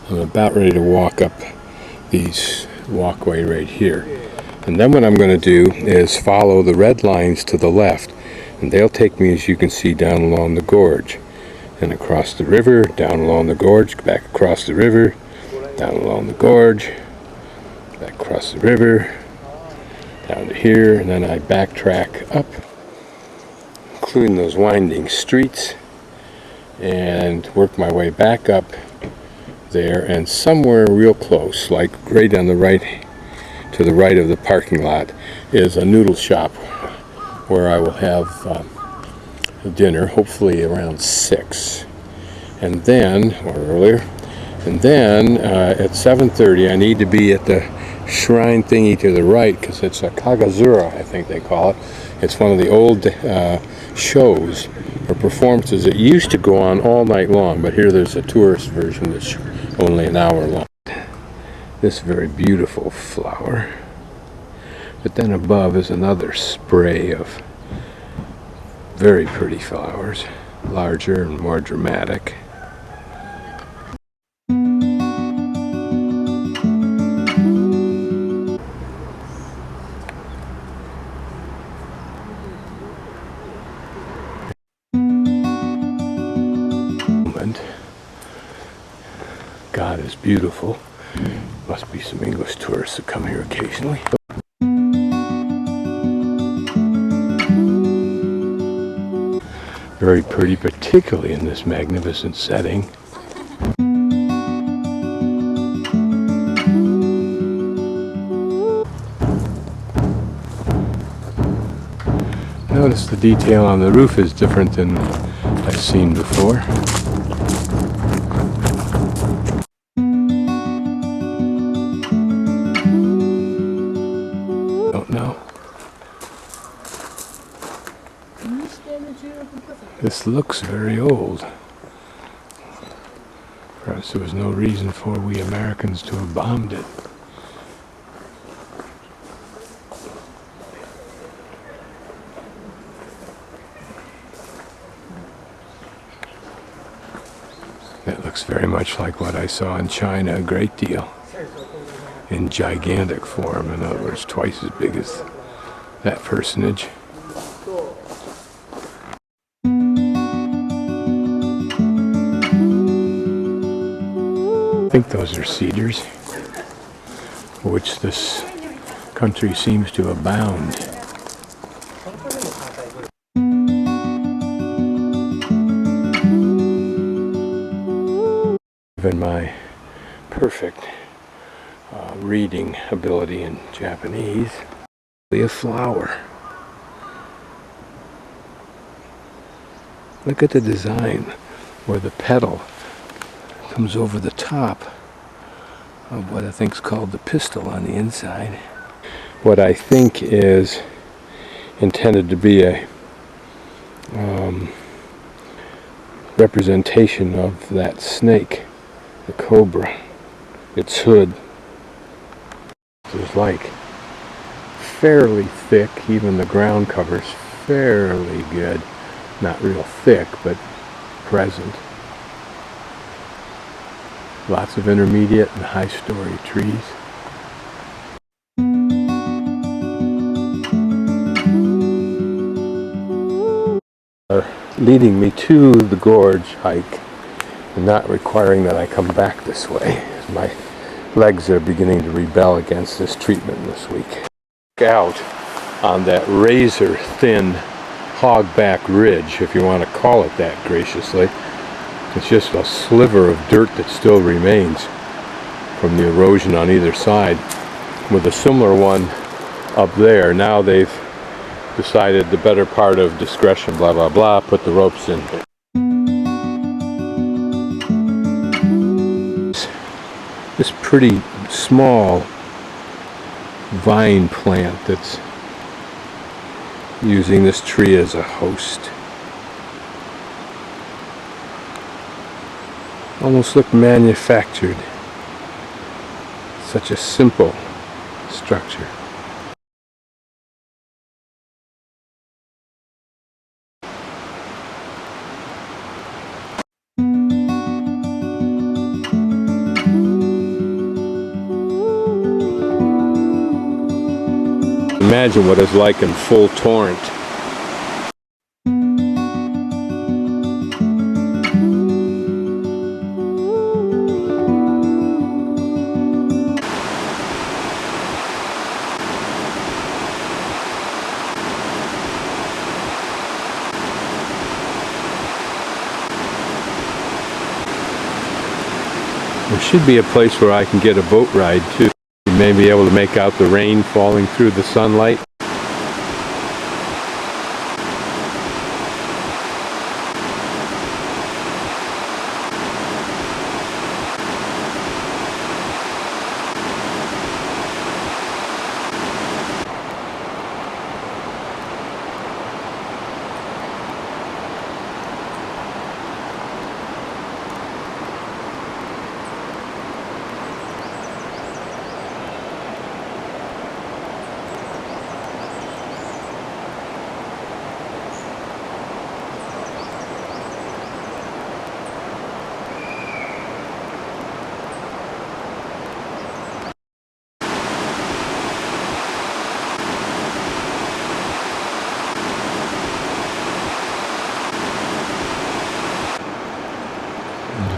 I'm about ready to walk up these walkway right here. And then what I'm going to do is follow the red lines to the left, and they'll take me, as you can see, down along the gorge and across the river, down along the gorge, back across the river, down along the gorge, back across the river, down to here, and then I backtrack up, including those winding streets, and work my way back up there, and somewhere real close, like right on the right, to the right of the parking lot, is a noodle shop where I will have dinner, hopefully around 6, and then, or earlier, and then at 7:30 I need to be at the shrine thingy to the right, because it's a Kagazura, I think they call it. It's one of the old shows or performances that used to go on all night long, but here there's a tourist version that's only an hour long. This very beautiful flower. But then above is another spray of very pretty flowers, larger and more dramatic. God is beautiful. Must be some English tourists that come here occasionally. Very pretty, particularly in this magnificent setting. Notice the detail on the roof is different than I've seen before. Don't know. This looks very old. Perhaps there was no reason for we Americans to have bombed it. That looks very much like what I saw in China a great deal. In gigantic form, in other words, twice as big as that personage. I think those are cedars, which this country seems to abound. Given my perfect reading ability in Japanese, a flower. Look at the design where the petal comes over the top of what I think is called the pistil on the inside. What I think is intended to be a representation of that snake, the cobra, its hood. It's like fairly thick, even the ground cover's fairly good. Not real thick, but present. Lots of intermediate and high story trees. Leading me to the gorge hike and not requiring that I come back this way. My legs are beginning to rebel against this treatment this week. Out on that razor thin hogback ridge, if you want to call it that graciously. It's just a sliver of dirt that still remains from the erosion on either side, with a similar one up there. Now they've decided, the better part of discretion, blah blah blah, put the ropes in. This pretty small vine plant that's using this tree as a host. Almost looked manufactured. Such a simple structure. Imagine what it's like in full torrent. There should be a place where I can get a boat ride too. You may be able to make out the rain falling through the sunlight.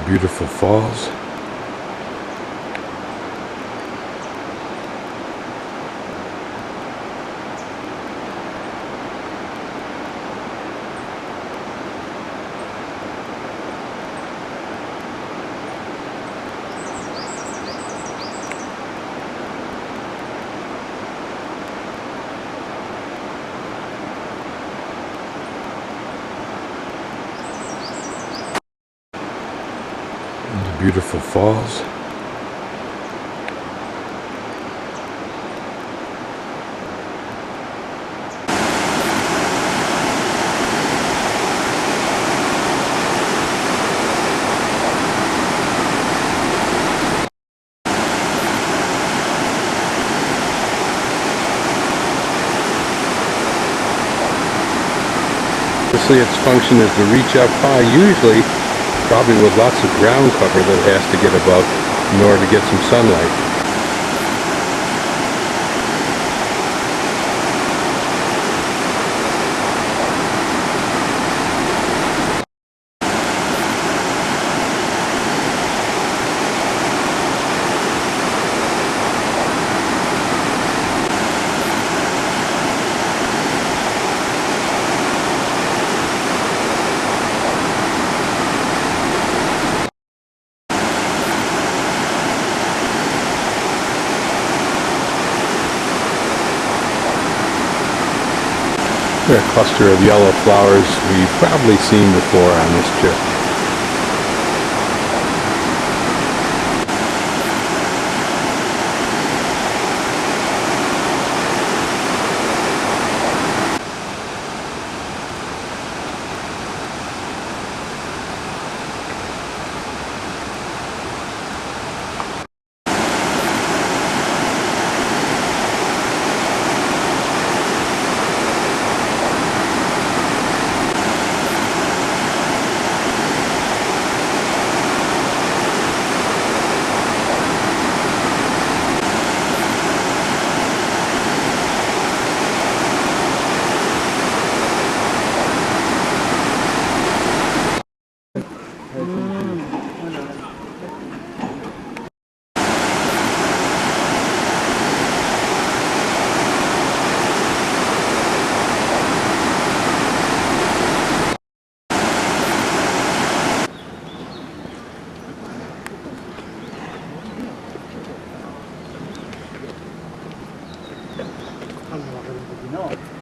Beautiful falls. Beautiful falls. Obviously its function is to reach up high, usually probably with lots of ground cover that it has to get above in order to get some sunlight. There are a cluster of yellow flowers we've probably seen before on this trip.